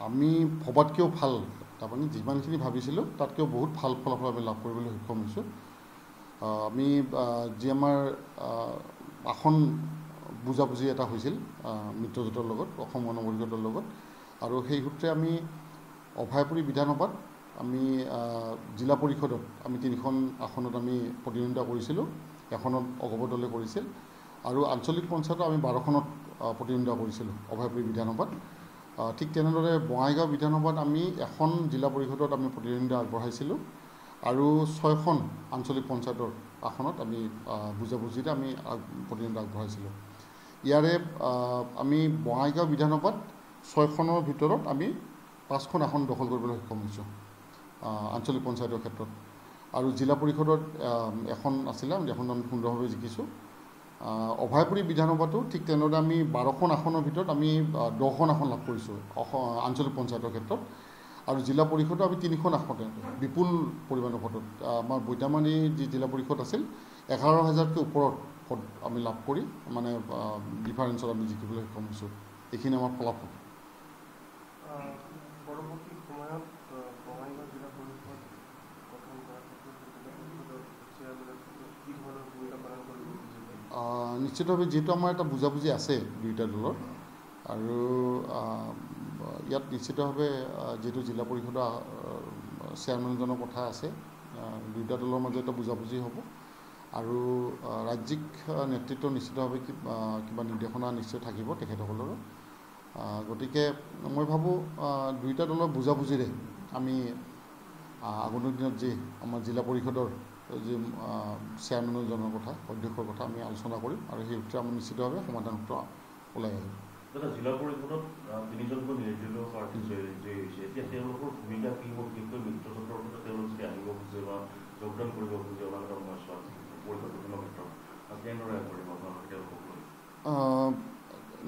আমি ভবাতকৈও ভাল, তাৰমানে যিমানখিনি ভাবিছিলোঁ তাতকৈও বহুত ভাল ফলাফল আমি লাভ কৰিবলৈ সক্ষম হৈছোঁ। আমি যি আমাৰ আসন বুজাবুজি এটা হৈছিল মিত্ৰজোঁটৰ লগত, অসম গণ পৰিষদৰ লগত, আৰু সেই সূত্ৰে আমি অভয়াপুৰী বিধানসভাত আমি জিলা পৰিষদত আমি 3খন আসনত আমি প্ৰতিদ্বন্দ্বিতা কৰিছিলোঁ। এখনত অগপ দলে কৰিছিল, আৰু আঞ্চলিক পঞ্চায়তত আমি 12খনত প্ৰতিদ্বন্দ্বিতা কৰিছিলোঁ অভয়াপুৰী বিধানসভাত। ঠিক তেনেদৰে বঙাইগাঁও বিধানসভাত আমি এখন জিলা পৰিষদত আমি প্ৰতিদ্বন্দ্বিতা আগবঢ়াইছিলোঁ, আৰু 6খন আঞ্চলিক পঞ্চায়তৰ আসনত আমি বুজাবুজিৰে আমি প্ৰতিদ্বন্দ্বিতা আগবঢ়াইছিলোঁ। ইয়াৰে আমি বঙাইগাঁও বিধানসভাত 6খনৰ ভিতৰত আমি 5খন আসন দখল কৰিবলৈ সক্ষম হৈছোঁ আঞ্চলিক পঞ্চায়তৰ ক্ষেত্ৰত, আৰু জিলা পৰিষদত এখন আছিলে, এখন আমি সুন্দৰভাৱে জিকিছোঁ। অভয়াপুৰী বিধানসভাতো ঠিক তেনেদৰে আমি 12খন আসনৰ ভিতৰত আমি 10খন আসন লাভ কৰিছোঁ আঞ্চলিক পঞ্চায়তৰ ক্ষেত্ৰত, আৰু জিলা পৰিষদো আমি 3খন আসনতে বিপুল পৰিমাণৰ ভোটত, আমাৰ বৈদামাৰী যি জিলা পৰিষদ আছিল 11,000তকৈ ওপৰত ভোট আমি লাভ কৰি, মানে ডিফাৰেঞ্চত আমি জিকিবলৈ সক্ষম হৈছোঁ। এইখিনি আমাৰ ফলাফল। পৰৱৰ্তী সময়ত বঙাইগাঁও জিলা পৰিষদ গঠন কৰাৰ ক্ষেত্ৰত কি ধৰণৰ ভূমিকা পালন কৰিব? নিশ্চিতভাৱে যিহেতু আমাৰ এটা বুজাবুজি আছে দুয়োটা দলৰ, আৰু ইয়াত নিশ্চিতভাৱে যিহেতু জিলা পৰিষদৰ চেয়াৰমেনজনৰ কথা আছে, দুয়োটা দলৰ মাজত এটা বুজাবুজি হ'ব, আৰু ৰাজ্যিক নেতৃত্ব নিশ্চিতভাৱে কিবা নিৰ্দেশনা নিশ্চয় থাকিব তেখেতসকলৰো। গতিকে মই ভাবোঁ দুয়োটা দলৰ বুজাবুজিৰে আমি আগন্তুক দিনত যি আমাৰ জিলা পৰিষদৰ যি চেয়াৰমেনজনৰ কথা, অধ্যক্ষৰ কথা আমি আলোচনা কৰিম, আৰু সেই সূত্ৰে আমি নিশ্চিতভাৱে সমাধান সূত্ৰ ওলাই আহিম। জিলা পৰিষদত 3জনকৈ নিৰ্দলীয় প্ৰাৰ্থী জয়ী হৈছে, এতিয়া তেওঁলোকৰ ভূমিকা কি হ'ব? বিশেষকৈ মিত্ৰজোঁটৰ ক্ষেত্ৰত তেওঁলোক যদি আহিব খোজে বা যোগদান কৰিব খোজে অনাগত সময়ছোৱাত পৰিষদ গঠনৰ ক্ষেত্ৰত কেনেদৰে আগবাঢ়িব আপোনালোকে তেওঁলোকক লৈ?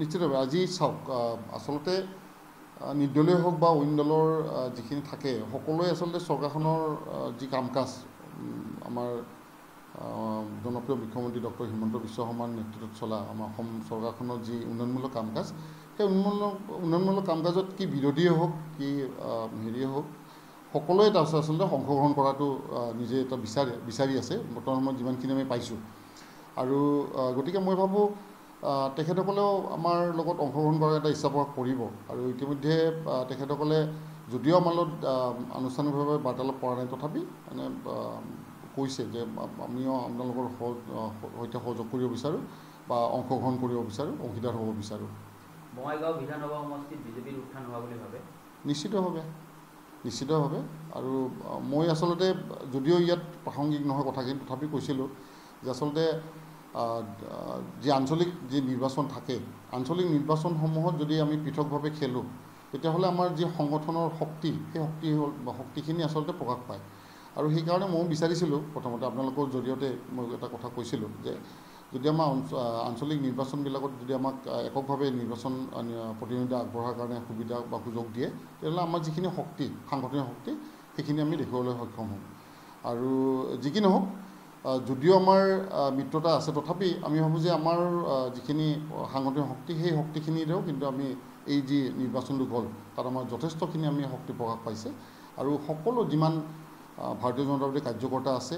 নিশ্চিতভাৱে আজি চাওক, আচলতে নিৰ্দলীয় হওক বা অন্য দলৰ যিখিনি থাকে, সকলোৱে আচলতে চৰকাৰখনৰ যি কাম কাজ, আমাৰ জনপ্ৰিয় মুখ্যমন্ত্ৰী ডক্টৰ হিমন্ত বিশ্ব শৰ্মাৰ নেতৃত্বত চলা আমাৰ অসম চৰকাৰখনৰ যি উন্নয়নমূলক কাম কাজ, সেই উন্নয়নমূলক কাম কাজত কি বিৰোধীয়ে হওক কি হেৰিয়ে হওক, সকলোৱে তাৰপিছত আচলতে অংশগ্ৰহণ কৰাটো নিজে এটা বিচাৰি আছে বৰ্তমান সময়ত যিমানখিনি আমি পাইছোঁ। আৰু গতিকে মই ভাবোঁ তেখেতসকলেও আমাৰ লগত অংশগ্ৰহণ কৰাৰ এটা ইচ্ছা প্ৰকাশ কৰিব, আৰু ইতিমধ্যে তেখেতসকলে যদিও আমাৰ লগত আনুষ্ঠানিকভাৱে বাৰ্তালাপ কৰা নাই, তথাপি মানে কৈছে যে আমিও আপোনালোকৰ সৈতে সহযোগ কৰিব বিচাৰোঁ বা অংশগ্ৰহণ কৰিব বিচাৰোঁ, অংশীদাৰ হ'ব বিচাৰোঁ। বঙাইগাঁও বিধানসভা সমষ্টিত বিজেপিৰ উত্থান হোৱা বুলি ভাবে? নিশ্চিতভাৱে, আৰু মই আচলতে যদিও ইয়াত প্ৰাসংগিক নহয় কথাখিনি, তথাপি কৈছিলোঁ যে আচলতে যি আঞ্চলিক যি নিৰ্বাচন থাকে, আঞ্চলিক নিৰ্বাচনসমূহত যদি আমি পৃথকভাৱে খেলোঁ, তেতিয়াহ'লে আমাৰ যি সংগঠনৰ শক্তি, সেই শক্তিখিনি আচলতে প্ৰকাশ পায়। আৰু সেইকাৰণে ময়ো বিচাৰিছিলোঁ প্ৰথমতে আপোনালোকৰ জৰিয়তে মই এটা কথা কৈছিলোঁ যে যদি আমাৰ আঞ্চলিক নিৰ্বাচনবিলাকত যদি আমাক এককভাৱে নিৰ্বাচন প্ৰতিনিধিত্ব আগবঢ়াৰ কাৰণে সুবিধা বা সুযোগ দিয়ে, তেতিয়াহ'লে আমাৰ যিখিনি শক্তি, সাংগঠনিক শক্তি, সেইখিনি আমি দেখুৱাবলৈ সক্ষম হ'ম। আৰু যি কি নহওক, যদিও আমাৰ মিত্ৰতা আছে, তথাপি আমি ভাবোঁ যে আমাৰ যিখিনি সাংগঠনিক শক্তি, সেই শক্তিখিনিৰেও কিন্তু আমি এই যি নিৰ্বাচনটো গ'ল, তাত আমাৰ যথেষ্টখিনি আমি শক্তি প্ৰকাশ পাইছে, আৰু সকলো যিমান ভাৰতীয় জনতা পাৰ্টীৰ কাৰ্যকৰ্তা আছে,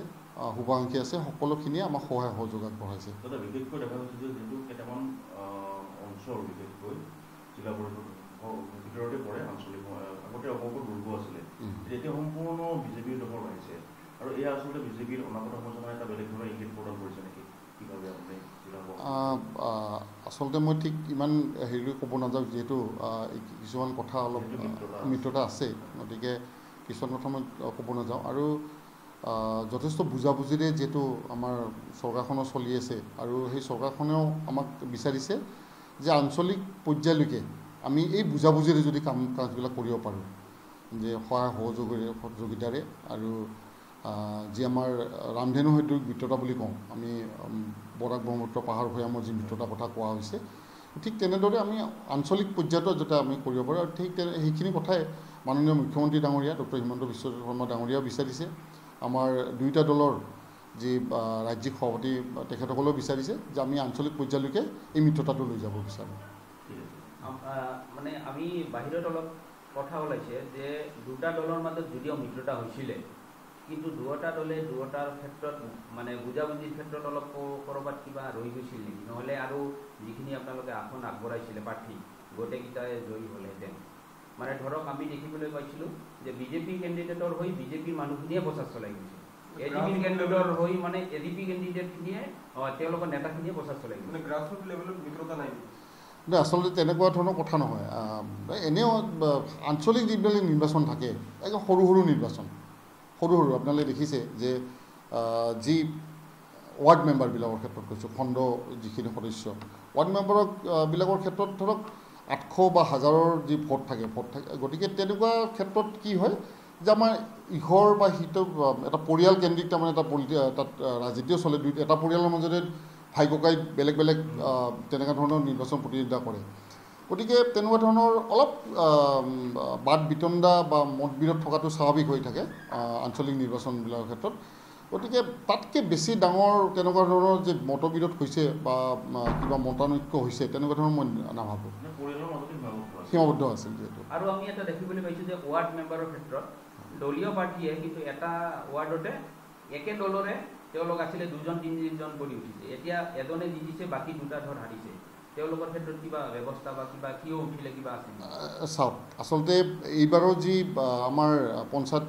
শুভাকাংক্ষী আছে, সকলোখিনিয়ে আমাক সহায় সহযোগ আগবঢ়াইছে। বিশেষকৈ দেখা গৈছে যে যিহেতু কেইটামান অঞ্চল বিশেষকৈ জিলা পৰিষদৰ ভিতৰতে পৰে, আঞ্চলিক আগতে অসমৰ দুৰ্গ আছিলে, এতিয়া সম্পূৰ্ণ বিজেপিৰ দখল আহিছে, আৰু এয়া আচলতে বিজেপিৰ অনাগত সময়ছোৱাত এটা বেলেগ ধৰণৰ ইংগিত প্ৰদান কৰিছে নেকি? কিভাৱে আপুনি আচলতে মই ঠিক ইমান হেৰি ক'ব নাযাওঁ, যিহেতু কিছুমান কথা অলপ মিত্ৰতা আছে, গতিকে কিছুমান কথা মই ক'ব নাযাওঁ। আৰু যথেষ্ট বুজাবুজিৰে যিহেতু আমাৰ চৰকাৰখনো চলি আছে, আৰু সেই চৰকাৰখনেও আমাক বিচাৰিছে যে আঞ্চলিক পৰ্যায়লৈকে আমি এই বুজাবুজিৰে যদি কাজবিলাক কৰিব পাৰোঁ, যে সহায় সহযোগিতাৰে, আৰু যি আমাৰ ৰামধেনু হয়তো মিত্ৰতা বুলি কওঁ আমি, বৰাক ব্ৰহ্মপুত্ৰ পাহাৰ ভৈয়ামৰ যি মিত্ৰতাৰ কথা কোৱা হৈছে, ঠিক তেনেদৰে আমি আঞ্চলিক পৰ্যায়তো যাতে আমি কৰিব পাৰোঁ, আৰু ঠিক সেইখিনি কথাই মাননীয় মুখ্যমন্ত্ৰী ডাঙৰীয়া ডক্টৰ হিমন্ত বিশ্ব শৰ্মা ডাঙৰীয়াও বিচাৰিছে, আমাৰ দুয়োটা দলৰ যি ৰাজ্যিক সভাপতি তেখেতসকলেও বিচাৰিছে যে আমি আঞ্চলিক পৰ্যায়লৈকে এই মিত্ৰতাটো লৈ যাব বিচাৰোঁ। মানে আমি বাহিৰত অলপ কথা ওলাইছে যে দুটা দলৰ মাজত যদিও মিত্ৰতা হৈছিলে কিন্তু দুয়োটা দলে দুয়োটাৰ ক্ষেত্ৰত মানে বুজাবুজিৰ ক্ষেত্ৰত অলপ ক'ৰবাত কিবা ৰৈ গৈছিল নেকি নহ'লে আৰু যিখিনি আপোনালোকে আসন আগবঢ়াইছিলে প্ৰাৰ্থী গোটেইকেইটাই জয়ী হ'লহেঁতেন মানে ধৰক আমি দেখিবলৈ পাইছিলোঁ যে বিজেপি কেণ্ডিডেটৰ হৈ বিজেপিৰ মানুহখিনিয়ে প্ৰচাৰ চলাই গৈছে এজিপি কেণ্ডিডেটৰ হৈ মানে এজিপি কেণ্ডিডেটখিনিয়ে তেওঁলোকৰ নেতাখিনিয়ে প্ৰচাৰ চলাই গৈছে গ্ৰাছৰুট লেভেলত মিত্ৰতা নাই আচলতে তেনেকুৱা ধৰণৰ কথা নহয় এনেও আঞ্চলিক যিবিলাক নিৰ্বাচন থাকে একদম সৰু সৰু নিৰ্বাচন সৰু সৰু আপোনালোকে দেখিছে যে যি ৱাৰ্ড মেম্বাৰবিলাকৰ ক্ষেত্ৰত কৈছোঁ খণ্ড যিখিনি সদস্য ৱাৰ্ড মেম্বাৰবিলাকৰ ক্ষেত্ৰত ধৰক 800 বা 1000ৰ যি ভোট থাকে গতিকে তেনেকুৱা ক্ষেত্ৰত কি হয় যে আমাৰ ইঘৰ বা সিটো এটা পৰিয়াল কেন্দ্ৰিক তাৰমানে তাত ৰাজনীতিও চলে এটা পৰিয়ালৰ মাজতে ভাই ককাই বেলেগ বেলেগ তেনেকুৱা ধৰণৰ নিৰ্বাচন প্ৰতিযোগিতা কৰে গতিকে তেনেকুৱা ধৰণৰ অলপ বাদ বিতণ্ডা বা মতবিৰোধ থকাটো স্বাভাৱিক হৈ থাকে আঞ্চলিক নিৰ্বাচনবিলাকৰ ক্ষেত্ৰত গতিকে তাতকৈ বেছি ডাঙৰ তেনেকুৱা ধৰণৰ যে মতবিৰোধ হৈছে বা কিবা মতানৈক্য হৈছে তেনেকুৱা ধৰণৰ মই নাভাবোঁ সীমাবদ্ধ আছিল যিহেতু আৰু আমি এটা দেখিবলৈ পাইছোঁ যে ৱাৰ্ড মেম্বাৰৰ ক্ষেত্ৰত দলীয় পাৰ্টীয়ে কিন্তু এটা ৱাৰ্ডতে একে দলৰে তেওঁলোক আছিলে 2-3জন কৰি উঠিছে এতিয়া এজনে জিতিছে বাকী দুটা ধৰ হাৰিছে তেওঁলোকৰ ক্ষেত্ৰত কিবা ব্যৱস্থা বা কিবা কিয় উঠিলে কিবা আছে চাওক আচলতে এইবাৰৰ যি আমাৰ পঞ্চায়ত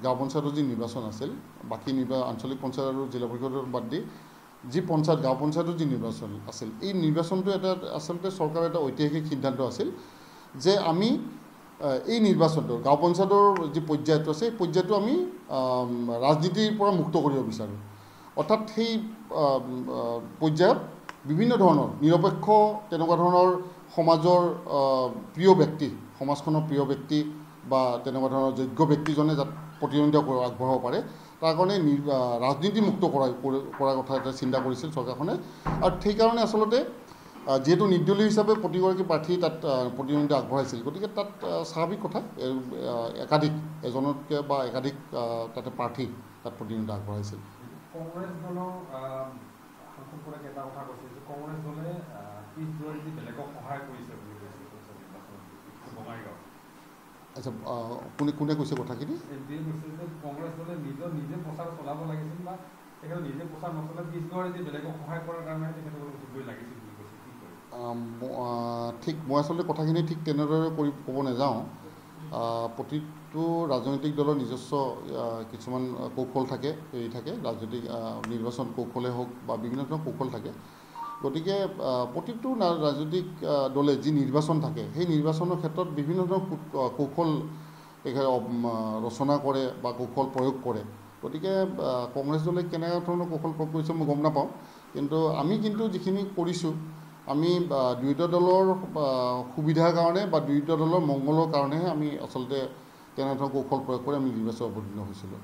গাঁও পঞ্চায়তৰ যি নিৰ্বাচন আছিল বাকী আঞ্চলিক পঞ্চায়ত আৰু জিলা পৰিষদৰ বাদ দি যি পঞ্চায়ত গাঁও পঞ্চায়তৰ যি নিৰ্বাচন আছিল এই নিৰ্বাচনটো এটা আচলতে চৰকাৰৰ এটা ঐতিহাসিক সিদ্ধান্ত আছিল যে আমি এই নিৰ্বাচনটো গাঁও পঞ্চায়তৰ যি পৰ্যায়টো আছে এই পৰ্যায়টো আমি ৰাজনীতিৰ পৰা মুক্ত কৰিব বিচাৰোঁ অৰ্থাৎ সেই পৰ্যায়ত বিভিন্ন ধৰণৰ নিৰপেক্ষ তেনেকুৱা ধৰণৰ সমাজৰ প্ৰিয় ব্যক্তি সমাজখনৰ প্ৰিয় ব্যক্তি বা তেনেকুৱা ধৰণৰ যোগ্য ব্যক্তিজনে যাতে প্ৰতিদ্বন্দ্বিতা আগবঢ়াব পাৰে তাৰ কাৰণে ৰাজনীতি মুক্ত কৰাৰ কথা এটা চিন্তা কৰিছিল চৰকাৰখনে আৰু সেইকাৰণে আচলতে যিহেতু নিৰ্দলীয় হিচাপে প্ৰতিগৰাকী প্ৰাৰ্থী তাত প্ৰতিদ্বন্দ্বিতা আগবঢ়াইছিল গতিকে তাত স্বাভাৱিক কথা একাধিক এজনতকৈ বা একাধিক তাতে প্ৰাৰ্থী তাত প্ৰতিদ্বন্দ্বিতা আগবঢ়াইছিল কংগ্ৰেছ দলৰ সাংসদগৰাকী এটা কথা কৈছে যে কংগ্ৰেছ দলে পিছ যোৱাই যি বেলেগক সহায় কৰিছে বুলি কৈছে বঙাইগাঁও আচ্ছা কোনে কৈছে কথাখিনি এমপিয়ে কৈছে যে কংগ্ৰেছ দলে নিজে প্ৰচাৰ চলাব লাগিছিল বা তেখেতে নিজে প্ৰচাৰ নচলে পিছ যোৱাই যি বেলেগক সহায় কৰাৰ কাৰণে তেখেতসকলক উঠিবই লাগিছিল বুলি কৈছে কি কৰে ঠিক মই আচলতে কথাখিনি ঠিক তেনেদৰে ক'ব নাযাওঁ প্ৰতিটো ৰাজনৈতিক দলৰ নিজস্ব কিছুমান কৌশল থাকে ৰাজনৈতিক নিৰ্বাচন কৌশলে হওক বা বিভিন্ন ধৰণৰ কৌশল থাকে গতিকে প্ৰতিটো ৰাজনৈতিক দলে যি নিৰ্বাচন থাকে সেই নিৰ্বাচনৰ ক্ষেত্ৰত বিভিন্ন ধৰণৰ কৌশল ৰচনা কৰে বা কৌশল প্ৰয়োগ কৰে গতিকে কংগ্ৰেছ দলে কেনেকুৱা ধৰণৰ কৌশল প্ৰয়োগ কৰিছে মই গম নাপাওঁ কিন্তু আমি কিন্তু যিখিনি কৰিছোঁ আমি দুয়োটা দলৰ সুবিধাৰ কাৰণে বা দুয়োটা দলৰ মংগলৰ কাৰণেহে আমি আচলতে তেনেধৰণৰ কৌশল প্ৰয়োগ কৰি আমি নিৰ্বাচনত অৱতীৰ্ণ হৈছিলোঁ